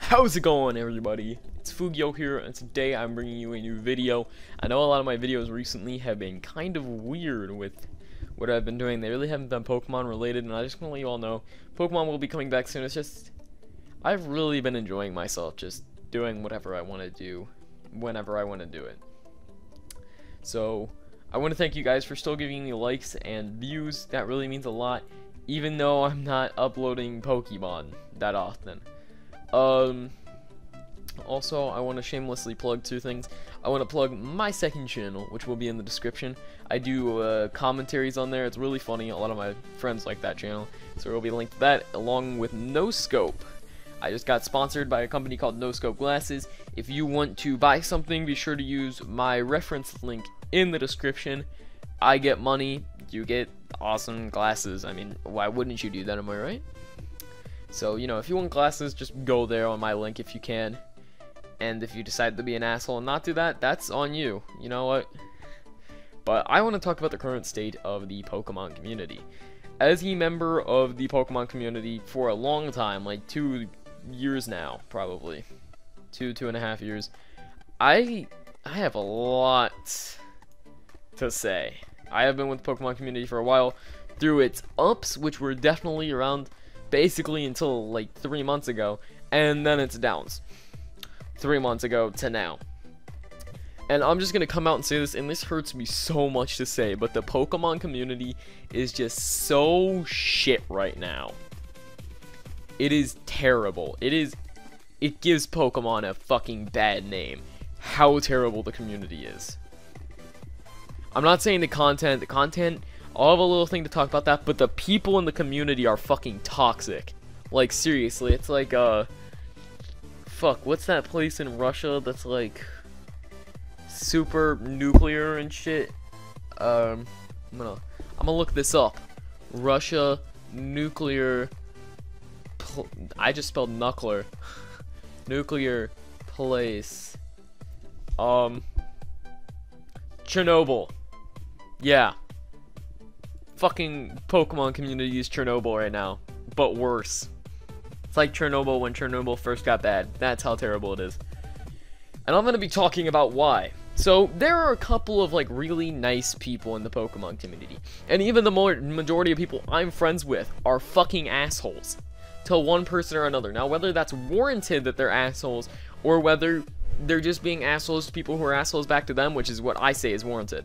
How's it going, everybody? It's Fugio here, and today I'm bringing you a new video. I know a lot of my videos recently have been kind of weird with what I've been doing. They really haven't been Pokemon related, and I just want to let you all know Pokemon will be coming back soon. It's just, I've really been enjoying myself just doing whatever I want to do, whenever I want to do it. So, I want to thank you guys for still giving me likes and views. That really means a lot, even though I'm not uploading Pokemon that often. Also, I want to shamelessly plug two things. I want to plug my second channel, which will be in the description. I do commentaries on there. It's really funny. A lot of my friends like that channel, so there will be a link to that, along with No Scope. I just got sponsored by a company called No Scope Glasses. If you want to buy something, be sure to use my reference link in the description. I get money, you get awesome glasses. I mean, why wouldn't you do that, am I right? So, you know, if you want glasses, just go there on my link if you can. And if you decide to be an asshole and not do that, that's on you. You know what? But I want to talk about the current state of the Pokemon community. As a member of the Pokemon community for a long time, like 2 years now, probably. 2.5 years. I have a lot to say. I have been with the Pokemon community for a while, through its ups, which were definitely around basically until like 3 months ago, and then its downs 3 months ago to now. And I'm just gonna come out and say this, and this hurts me so much to say, but the Pokemon community is just so shit right now. It is terrible. It gives Pokemon a fucking bad name. How terrible the community is. I'm not saying the content, I'll have a little thing to talk about that, but the people in the community are fucking toxic. Like, seriously, it's like, fuck, what's that place in Russia that's like super nuclear and shit? I'm gonna look this up. Russia nuclear. I just spelled knuckler. Nuclear place. Chernobyl. Yeah. Fucking Pokemon community is Chernobyl right now, but worse. It's like Chernobyl when Chernobyl first got bad. That's how terrible it is. And I'm gonna be talking about why. So, there are a couple of, like, really nice people in the Pokemon community. And even the majority of people I'm friends with are fucking assholes. To one person or another. Now, whether that's warranted that they're assholes, or whether they're just being assholes to people who are assholes back to them, which is what I say is warranted.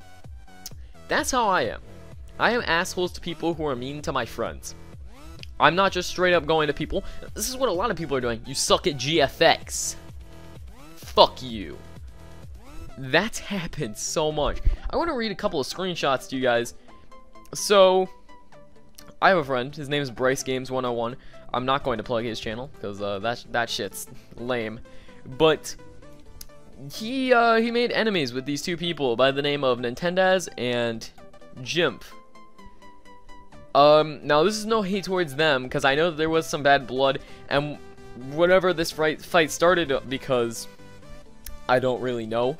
That's how I am. I am assholes to people who are mean to my friends. I'm not just straight up going to people. This is what a lot of people are doing. You suck at GFX. Fuck you. That's happened so much. I want to read a couple of screenshots to you guys. So, I have a friend. His name is Bryce Games 101. I'm not going to plug his channel because that shit's lame. But he made enemies with these two people by the name of Nintendaz and Jimp. Now this is no hate towards them, because I know that there was some bad blood, and whatever this fight started because I don't really know.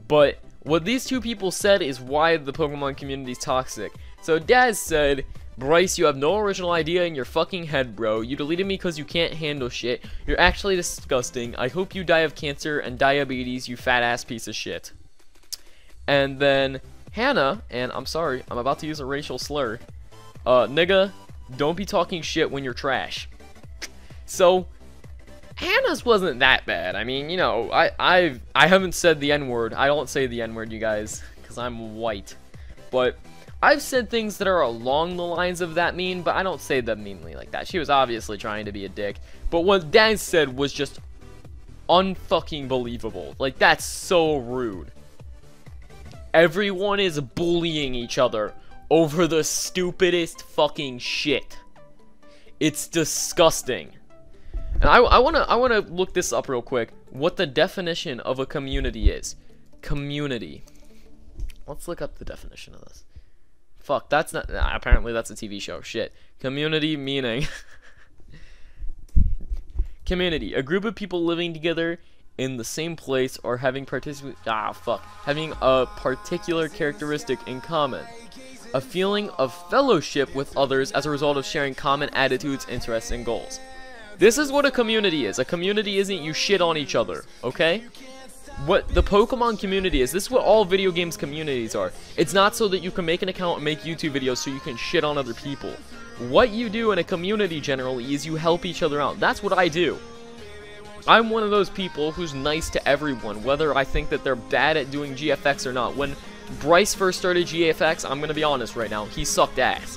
But what these two people said is why the Pokemon community is toxic. So Daz said, "Bryce, you have no original idea in your fucking head, bro. You deleted me because you can't handle shit. You're actually disgusting. I hope you die of cancer and diabetes, you fat ass piece of shit." And then Hannah, and I'm sorry, I'm about to use a racial slur. Nigga, don't be talking shit when you're trash. So, Hannah's wasn't that bad. I mean, you know, I haven't said the N-word. I don't say the N-word, you guys, because I'm white. But I've said things that are along the lines of that mean, but I don't say them meanly like that. She was obviously trying to be a dick. But what Dan said was just unfucking believable. Like, that's so rude. Everyone is bullying each other over the stupidest fucking shit. It's disgusting. And I wanna look this up real quick. What the definition of a community is. Community. Let's look up the definition of this. Fuck, that's not. Nah, apparently that's a TV show. Shit. Community meaning. Community. A group of people living together in the same place or having having a particular characteristic in common. A feeling of fellowship with others as a result of sharing common attitudes, interests, and goals. This is what a community is. A community isn't you shit on each other, okay? What the Pokemon community is, this is what all video games communities are. It's not so that you can make an account and make YouTube videos so you can shit on other people. What you do in a community generally is you help each other out. That's what I do. I'm one of those people who's nice to everyone, whether I think that they're bad at doing GFX or not. When Bryce first started GFX, I'm gonna be honest right now, he sucked ass.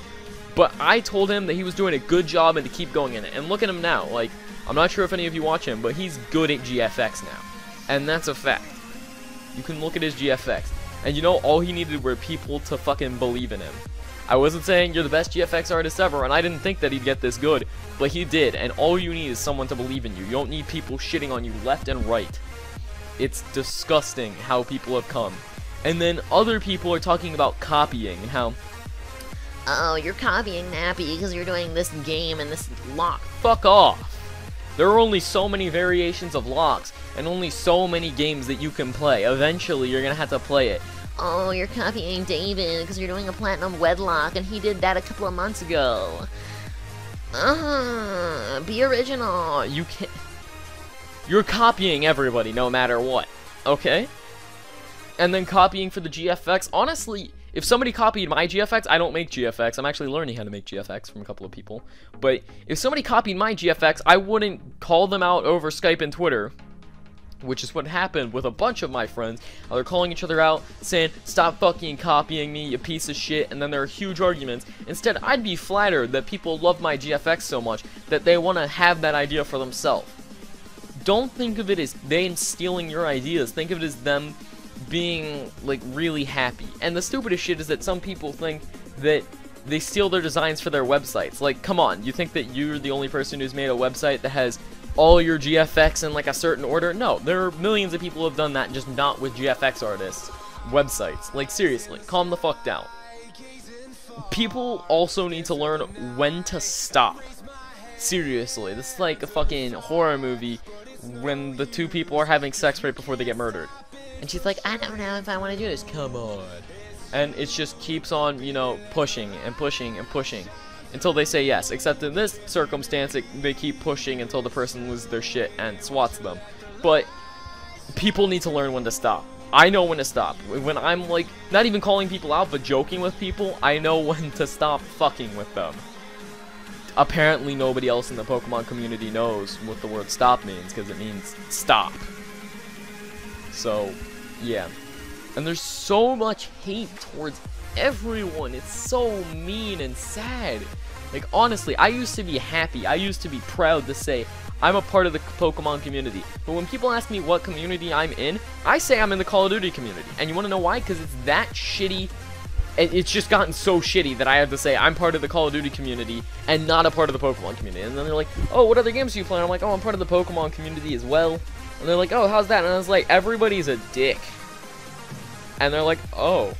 But I told him that he was doing a good job and to keep going in it. And look at him now. Like, I'm not sure if any of you watch him, but he's good at GFX now. And that's a fact. You can look at his GFX. And you know, all he needed were people to fucking believe in him. I wasn't saying you're the best GFX artist ever, and I didn't think that he'd get this good, but he did, and all you need is someone to believe in you. You don't need people shitting on you left and right. It's disgusting how people have come. And then other people are talking about copying, and how, oh, you're copying Nappy because you're doing this game and this lock. fuck off. There are only so many variations of locks, and only so many games that you can play. Eventually, you're gonna have to play it. Oh, you're copying David because you're doing a platinum wedlock and he did that a couple of months ago. Be original. You can't. You're copying everybody no matter what, okay? And then copying for the GFX. Honestly, if somebody copied my GFX, I don't make GFX. I'm actually learning how to make GFX from a couple of people. But if somebody copied my GFX, I wouldn't call them out over Skype and Twitter, which is what happened with a bunch of my friends. They're calling each other out, saying, stop fucking copying me, you piece of shit, and then there are huge arguments. Instead, I'd be flattered that people love my GFX so much that they want to have that idea for themselves. Don't think of it as them stealing your ideas. Think of it as them being, like, really happy. And the stupidest shit is that some people think that they steal their designs for their websites. Like, come on, you think that you're the only person who's made a website that has all your GFX in like a certain order? No, there are millions of people who have done that, just not with GFX artists' websites. Like, seriously, calm the fuck down. People also need to learn when to stop. Seriously, this is like a fucking horror movie when the two people are having sex right before they get murdered. And she's like, I don't know if I want to do this. Come on. And it just keeps on, you know, pushing and pushing and pushing until they say yes. Except in this circumstance, they keep pushing until the person loses their shit and swats them. But people need to learn when to stop. I know when to stop. When I'm, like, not even calling people out, but joking with people, I know when to stop fucking with them. Apparently nobody else in the Pokemon community knows what the word stop means, because it means stop. So, yeah. And there's so much hate towards everyone. It's so mean and sad. Like, honestly, I used to be happy. I used to be proud to say I'm a part of the Pokemon community. But when people ask me what community I'm in, I say I'm in the Call of Duty community. And you want to know why? Because it's that shitty. And it's just gotten so shitty that I have to say I'm part of the Call of Duty community and not a part of the Pokemon community. And then they're like, oh, what other games do you play? And I'm like, oh, I'm part of the Pokemon community as well. And they're like, oh, how's that? And I was like, everybody's a dick. And they're like, oh.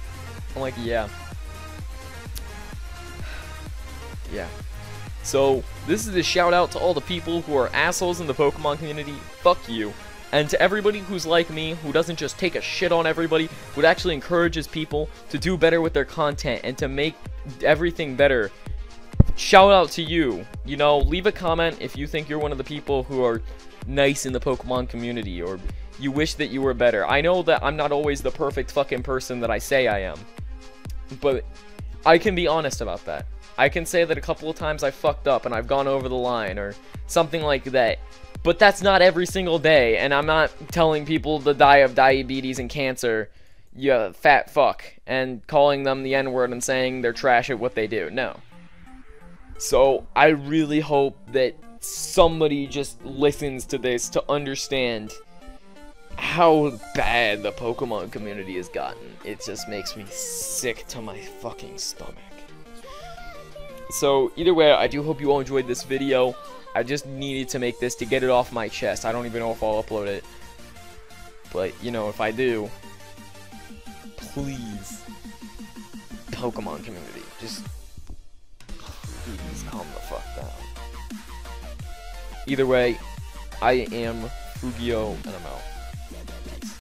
I'm like, yeah. Yeah. So, this is a shout out to all the people who are assholes in the Pokemon community. Fuck you. And to everybody who's like me, who doesn't just take a shit on everybody, but actually encourages people to do better with their content and to make everything better. Shout out to you. You know, leave a comment if you think you're one of the people who are nice in the Pokemon community, or you wish that you were better. I know that I'm not always the perfect fucking person that I say I am, but I can be honest about that. I can say that a couple of times I fucked up and I've gone over the line or something like that. But that's not every single day, and I'm not telling people to die of diabetes and cancer, you fat fuck, and calling them the N-word and saying they're trash at what they do. No. So, I really hope that somebody just listens to this to understand how bad the Pokemon community has gotten. It just makes me sick to my fucking stomach. So, either way, I do hope you all enjoyed this video. I just needed to make this to get it off my chest. I don't even know if I'll upload it. But, you know, if I do, please, Pokemon community, just please calm the fuck down. Either way, I am Fugio, and I'm out.